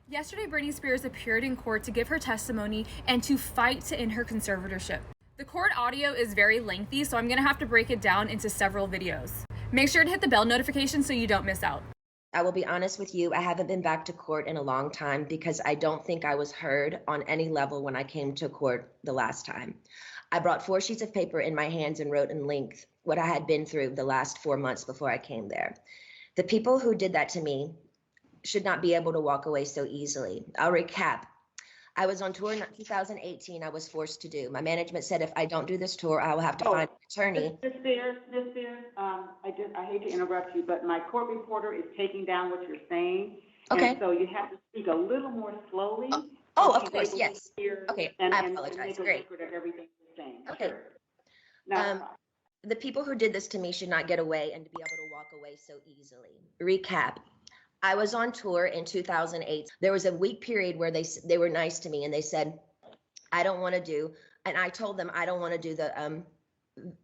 Yesterday, Britney Spears appeared in court to give her testimony and to fight to end her conservatorship. The court audio is very lengthy, so I'm going to have to break it down into several videos. Make sure to hit the bell notification so you don't miss out. I will be honest with you, I haven't been back to court in a long time because I don't think I was heard on any level when I came to court the last time. I brought 4 sheets of paper in my hands and wrote in length what I had been through the last 4 months before I came there. The people who did that to me should not be able to walk away so easily. I'll recap. I was on tour in 2018. I was forced to do. My management said if I don't do this tour, I will have to find an attorney. Miss Spears, I hate to interrupt you, but my court reporter is taking down what you're saying. Okay. And so you have to speak a little more slowly. Oh, so of course, yes. Okay, I and apologize. make a Great. record of everything you're saying. Okay. Sure. Now, The people who did this to me should not get away and to be able to walk away so easily. Recap. I was on tour in 2008. There was a week period where they were nice to me and they said, I don't want to do, and I told them I don't want to do the,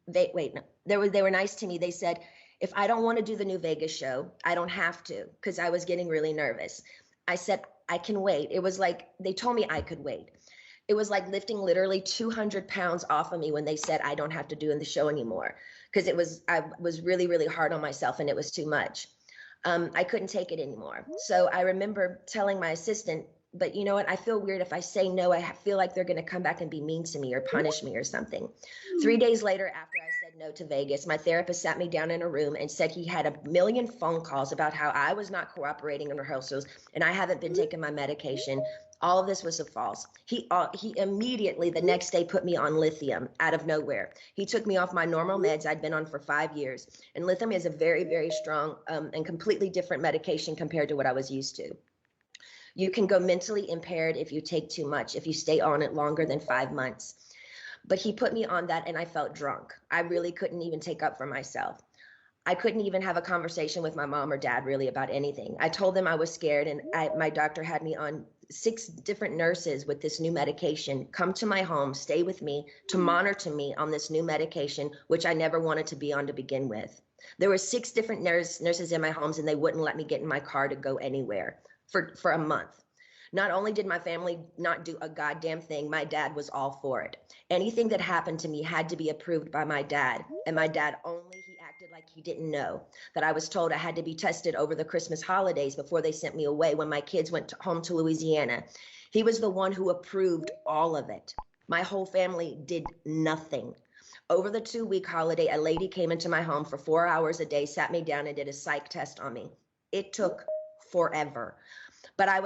they were nice to me. They said, if I don't want to do the New Vegas show, I don't have to, because I was getting really nervous. I said, I can wait. It was like, they told me I could wait. It was like lifting literally 200 pounds off of me when they said I don't have to do the show anymore, because I was really, really hard on myself and it was too much. I couldn't take it anymore. So I remember telling my assistant, but you know what? I feel weird if I say no. I feel like they're going to come back and be mean to me or punish me or something. 3 days later, after I said no to Vegas, my therapist sat me down in a room and said he had a million phone calls about how I was not cooperating in rehearsals and I haven't been taking my medication. All of this was a false. He immediately the next day put me on lithium out of nowhere. He took me off my normal meds I'd been on for 5 years. And lithium is a very, very strong and completely different medication compared to what I was used to. You can go mentally impaired if you take too much, if you stay on it longer than 5 months. But he put me on that and I felt drunk. I really couldn't even take up for myself. I couldn't even have a conversation with my mom or dad really about anything. I told them I was scared and my doctor had me on 6 different nurses with this new medication come to my home, stay with me to monitor me on this new medication, which I never wanted to be on to begin with. There were 6 different nurses in my homes and they wouldn't let me get in my car to go anywhere for a month. Not only did my family not do a goddamn thing, my dad was all for it. Anything that happened to me had to be approved by my dad, and my dad only, he acted like he didn't know that I was told I had to be tested over the Christmas holidays before they sent me away when my kids went home to Louisiana. He was the one who approved all of it. My whole family did nothing. Over the 2-week holiday, a lady came into my home for 4 hours a day, sat me down and did a psych test on me. It took forever. But I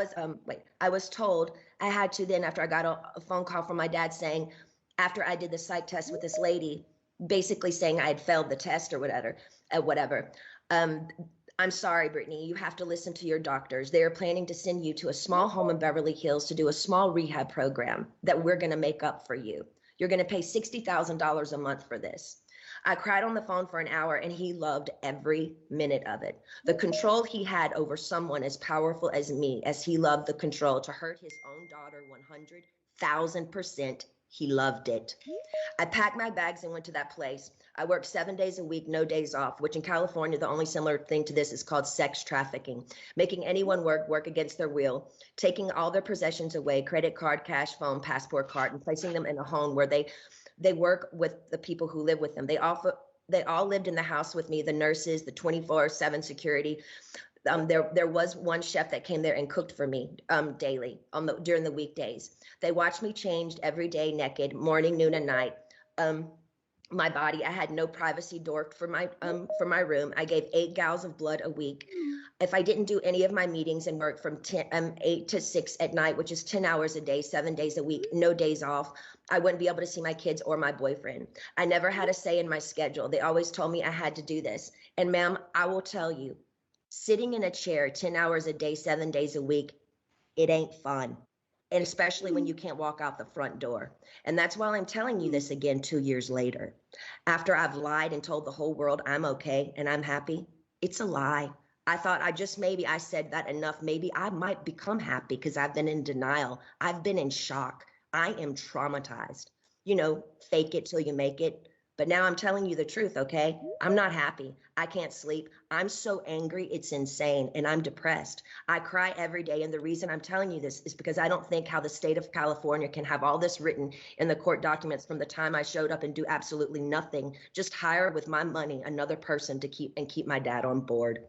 was told I had to then, after I got a phone call from my dad saying, after I did the psych test with this lady, basically saying I had failed the test or whatever. I'm sorry, Brittany, you have to listen to your doctors. They are planning to send you to a small home in Beverly Hills to do a small rehab program that we're going to make up for you. You're going to pay $60,000 a month for this. I cried on the phone for an hour and he loved every minute of it. The control he had over someone as powerful as me, as he loved the control to hurt his own daughter 100,000%, he loved it. I packed my bags and went to that place. I worked 7 days a week, no days off, which in California, the only similar thing to this is called sex trafficking, making anyone work against their will, taking all their possessions away, credit card, cash, phone, passport card, and placing them in a home where they work with the people who live with them. They all lived in the house with me, the nurses, the 24/7 security. There was one chef that came there and cooked for me daily during the weekdays. They watched me changed every day, naked, morning, noon, and night. My body, I had no privacy door for my room. I gave 8 gallons of blood a week. If I didn't do any of my meetings and work from 8 to 6 at night, which is 10 hours a day, 7 days a week, no days off, I wouldn't be able to see my kids or my boyfriend. I never had a say in my schedule. They always told me I had to do this. And ma'am, I will tell you, sitting in a chair 10 hours a day, 7 days a week, it ain't fun. And especially when you can't walk out the front door. And that's why I'm telling you this again 2 years later. After I've lied and told the whole world I'm okay and I'm happy, it's a lie. I thought I said that enough. Maybe I might become happy because I've been in denial. I've been in shock. I am traumatized. Fake it till you make it. But now I'm telling you the truth, okay? I'm not happy. I can't sleep. I'm so angry, it's insane, and I'm depressed. I cry every day, and the reason I'm telling you this is because I don't think how the state of California can have all this written in the court documents from the time I showed up and do absolutely nothing, just hire with my money another person to keep my dad on board.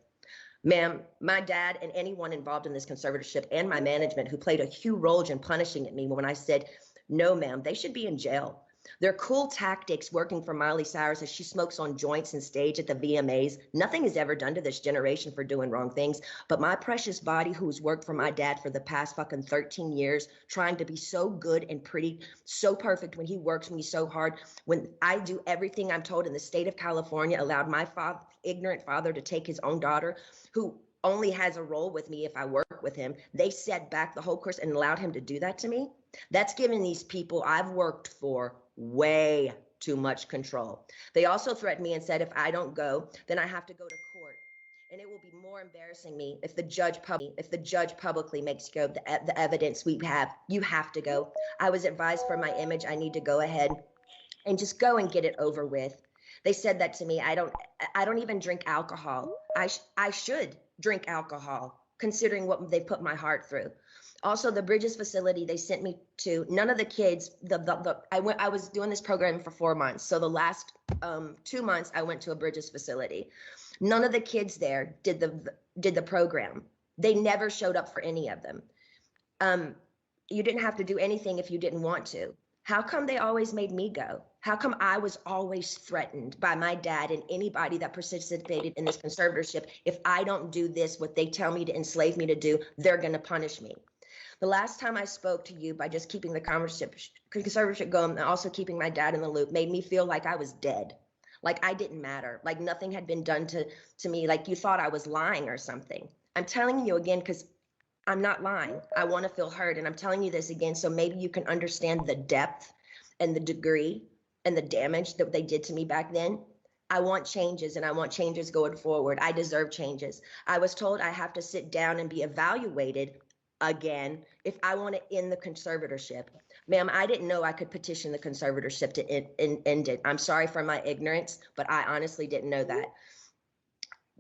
Ma'am, my dad and anyone involved in this conservatorship and my management who played a huge role in punishing at me when I said, no, ma'am, they should be in jail. Their cool tactics working for Miley Cyrus as she smokes on joints and stage at the VMAs. Nothing is ever done to this generation for doing wrong things. But my precious body, who's worked for my dad for the past fucking 13 years, trying to be so good and pretty, so perfect when he works me so hard, when I do everything I'm told in the state of California, allowed my ignorant father to take his own daughter, who only has a role with me if I work with him. They set back the whole course and allowed him to do that to me. That's giving these people I've worked for way too much control. They also threatened me and said if I don't go, then I have to go to court. And it will be more embarrassing me if the judge publicly makes you go. The evidence we have, you have to go. I was advised for my image, I need to go ahead and just go and get it over with. They said that to me. I don't even drink alcohol. I should drink alcohol considering what they put my heart through. Also, the Bridges facility they sent me to, none of the kids, I was doing this program for 4 months. So the last 2 months I went to a Bridges facility. None of the kids there did the program. They never showed up for any of them. You didn't have to do anything if you didn't want to. How come they always made me go? How come I was always threatened by my dad and anybody that participated in this conservatorship? If I don't do this, what they tell me to enslave me to do, they're going to punish me. The last time I spoke to you by just keeping the conservatorship going and also keeping my dad in the loop made me feel like I was dead, like I didn't matter, like nothing had been done to me, like you thought I was lying or something. I'm telling you again because I'm not lying. I want to feel heard, and I'm telling you this again so maybe you can understand the depth and the degree and the damage that they did to me back then. I want changes, and I want changes going forward. I deserve changes. I was told I have to sit down and be evaluated again if I want to end the conservatorship. Ma'am, I didn't know I could petition the conservatorship to end it. I'm sorry for my ignorance, but I honestly didn't know that.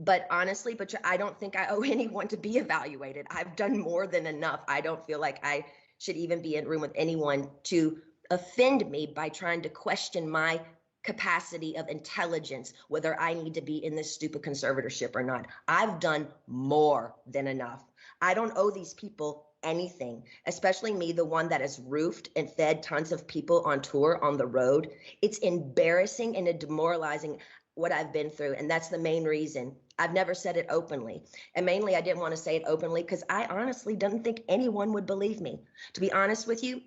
But honestly, I don't think I owe anyone to be evaluated. I've done more than enough. I don't feel like I should even be in a room with anyone to offend me by trying to question my capacity of intelligence, whether I need to be in this stupid conservatorship or not. I've done more than enough. I don't owe these people anything, especially me, the one that has roofed and fed tons of people on tour on the road. It's embarrassing and demoralizing what I've been through. And that's the main reason. I've never said it openly. And mainly I didn't want to say it openly because I honestly didn't think anyone would believe me. To be honest with you,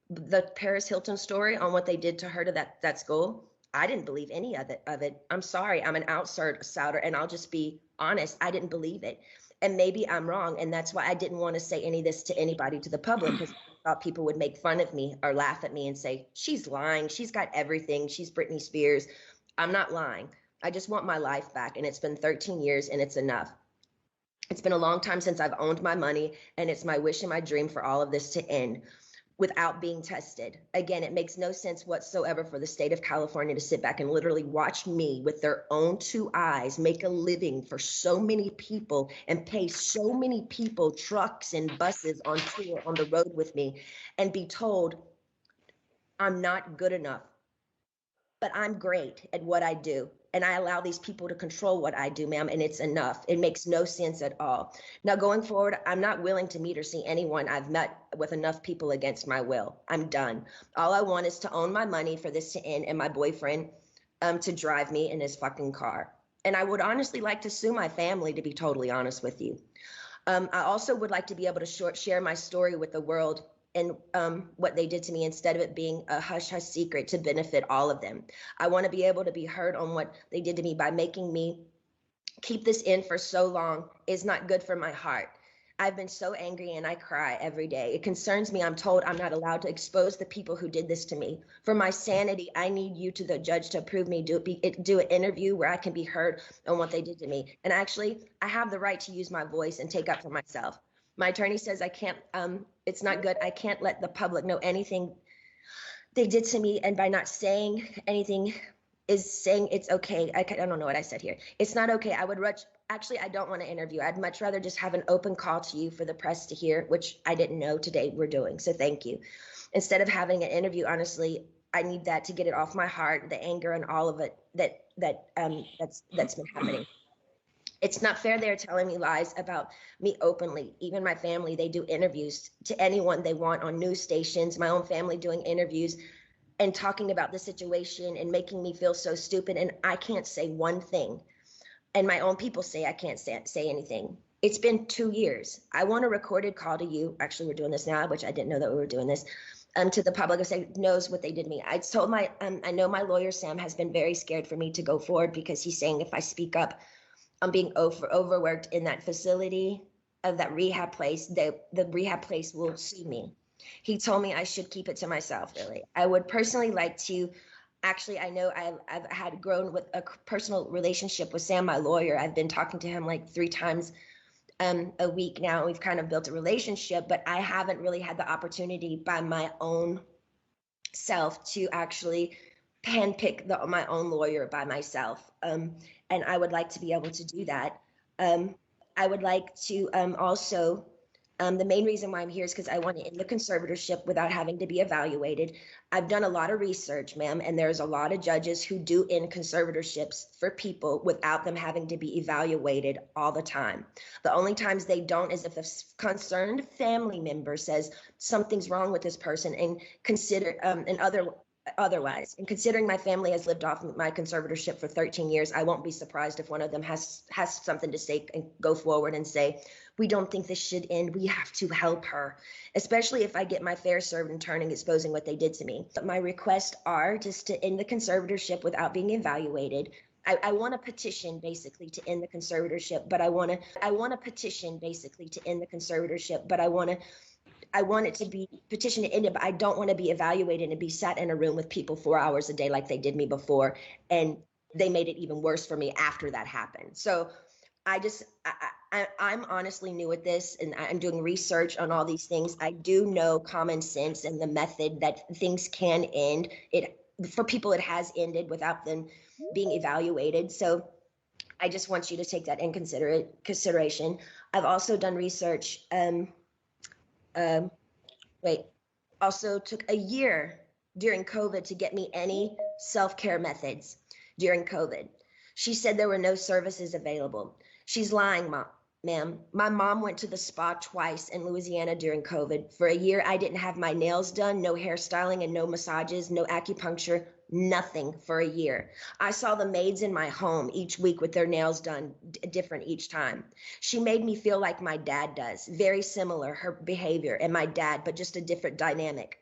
the Paris Hilton story on what they did to her to that school, I didn't believe any of it. I'm sorry. I'm an outsider, and I'll just be honest. I didn't believe it. And maybe I'm wrong. And that's why I didn't want to say any of this to anybody, to the public, because I thought people would make fun of me or laugh at me and say, she's lying. She's got everything. She's Britney Spears. I'm not lying. I just want my life back. And it's been 13 years and it's enough. It's been a long time since I've owned my money, and it's my wish and my dream for all of this to end without being tested. Again, it makes no sense whatsoever for the state of California to sit back and literally watch me with their own 2 eyes make a living for so many people and pay so many people trucks and buses on tour on the road with me and be told I'm not good enough, but I'm great at what I do. And I allow these people to control what I do, ma'am, and it's enough. It makes no sense at all. Now, going forward, I'm not willing to meet or see anyone I've met with enough people against my will. I'm done. All I want is to own my money for this to end and my boyfriend to drive me in his fucking car. And I would honestly like to sue my family, to be totally honest with you. I also would like to be able to share my story with the world and what they did to me instead of it being a hush-hush secret to benefit all of them. I want to be able to be heard on what they did to me by making me keep this in for so long is not good for my heart. I've been so angry and I cry every day. It concerns me. I'm told I'm not allowed to expose the people who did this to me. For my sanity, I need you to the judge to approve me, do an interview where I can be heard on what they did to me. And actually, I have the right to use my voice and take up for myself. My attorney says I can't, it's not good. I can't let the public know anything they did to me. And by not saying anything, is saying it's okay. I don't know what I said here. It's not okay. Actually, I don't want to interview. I'd much rather just have an open call to you for the press to hear, which I didn't know today we're doing. So thank you. Instead of having an interview, honestly, I need that to get it off my heart, the anger and all of it that's been happening. It's not fair they're telling me lies about me openly. Even my family, they do interviews to anyone they want on news stations, my own family doing interviews and talking about the situation and making me feel so stupid. And I can't say one thing. And my own people say I can't say anything. It's been 2 years. I want a recorded call to you. Actually, we're doing this now, which I didn't know that we were doing this. To the public, if they knows what they did to me. I told I know my lawyer, Sam, has been very scared for me to go forward because he's saying if I speak up, I'm being overworked in that facility of that rehab place, the rehab place will sue me. He told me I should keep it to myself, really. I would personally like to, actually, I know I've had grown with a personal relationship with Sam, my lawyer. I've been talking to him like 3 times a week now. We've kind of built a relationship, but I haven't really had the opportunity by my own self to actually handpick my own lawyer by myself. And I would like to be able to do that. I would like to also, the main reason why I'm here is because I want to end the conservatorship without having to be evaluated. I've done a lot of research, ma'am, and there's a lot of judges who do end conservatorships for people without them having to be evaluated all the time. The only times they don't is if a concerned family member says something's wrong with this person and otherwise. And considering my family has lived off my conservatorship for 13 years, I won't be surprised if one of them has something to say and go forward and say, we don't think this should end. We have to help her, especially if I get my fair served in turning exposing what they did to me. But my requests are just to end the conservatorship without being evaluated. I want a petition basically to end the conservatorship, but I want a petition basically to end the conservatorship, but I want it to be petitioned to end it, but I don't want to be evaluated and be sat in a room with people 4 hours a day like they did me before. And they made it even worse for me after that happened. So I'm honestly new at this and I'm doing research on all these things. I do know common sense and the method that things can end. For people, it has ended without them being evaluated. So I just want you to take that in consideration. I've also done research. Also took a year during COVID to get me any self-care methods during COVID. She said there were no services available. She's lying, ma'am. My mom went to the spa twice in Louisiana during COVID. For a year, I didn't have my nails done, no hairstyling and no massages, no acupuncture, nothing for a year. I saw the maids in my home each week with their nails done different each time. She made me feel like my dad does, very similar, her behavior and my dad, but just a different dynamic.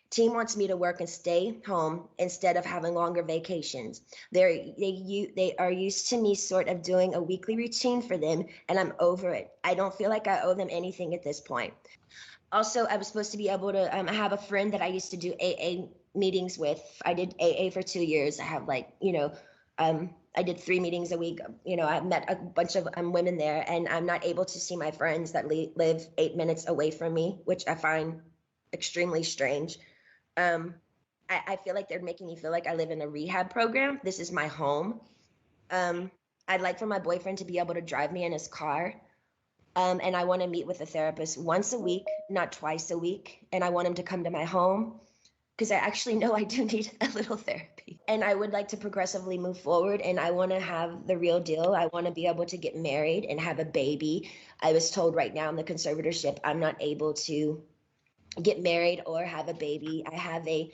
Team wants me to work and stay home instead of having longer vacations. They are used to me sort of doing a weekly routine for them, and I'm over it. I don't feel like I owe them anything at this point. Also, I was supposed to be able to have a friend that I used to do AA meetings with. I did AA for 2 years. I have I did 3 meetings a week. I met a bunch of women there, and I'm not able to see my friends that live 8 minutes away from me, which I find extremely strange. I feel like they're making me feel like I live in a rehab program. This is my home. I'd like for my boyfriend to be able to drive me in his car. And I want to meet with a therapist once a week, not twice a week. And I want him to come to my home because I actually know I do need a little therapy. And I would like to progressively move forward, and I want to have the real deal. I want to be able to get married and have a baby. I was told right now in the conservatorship, I'm not able to get married or have a baby. I have a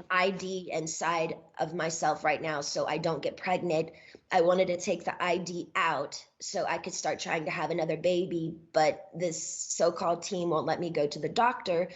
ID inside of myself right now, so I don't get pregnant. I wanted to take the ID out so I could start trying to have another baby, but this so-called team won't let me go to the doctor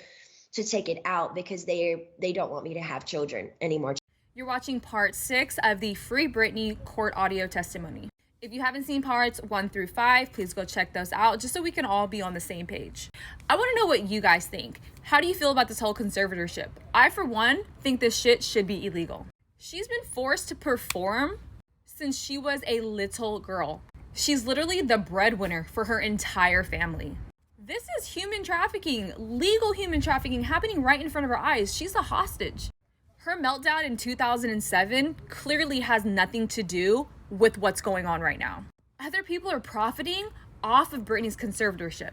to take it out because they don't want me to have children anymore. You're watching part 6 of the Free Britney court audio testimony. If you haven't seen parts 1 through 5, please go check those out just so we can all be on the same page. I want to know what you guys think. How do you feel about this whole conservatorship? I, for one, think this shit should be illegal. She's been forced to perform since she was a little girl. She's literally the breadwinner for her entire family. This is human trafficking, legal human trafficking happening right in front of her eyes. She's a hostage. Her meltdown in 2007 clearly has nothing to do with what's going on right now. Other people are profiting off of Britney's conservatorship.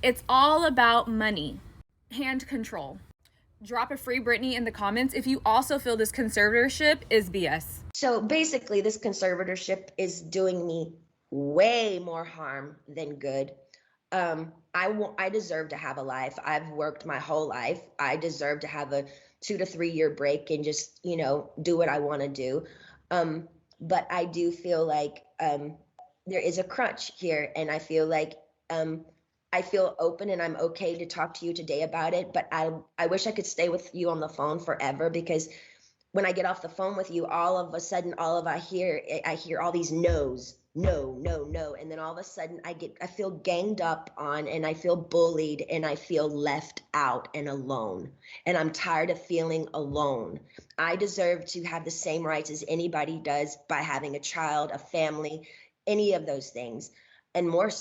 It's all about money and control. Drop a free Britney in the comments if you also feel this conservatorship is BS. So basically, this conservatorship is doing me way more harm than good. I deserve to have a life. I've worked my whole life. I deserve to have a 2 to 3 year break and just, do what I want to do. But I do feel like there is a crunch here, and I feel like I feel open and I'm okay to talk to you today about it. But I wish I could stay with you on the phone forever, because when I get off the phone with you, all of a sudden, I hear all these no's, no, no, no. And then all of a sudden I feel ganged up on, and I feel bullied, and I feel left out and alone. And I'm tired of feeling alone. I deserve to have the same rights as anybody does by having a child, a family, any of those things, and more so.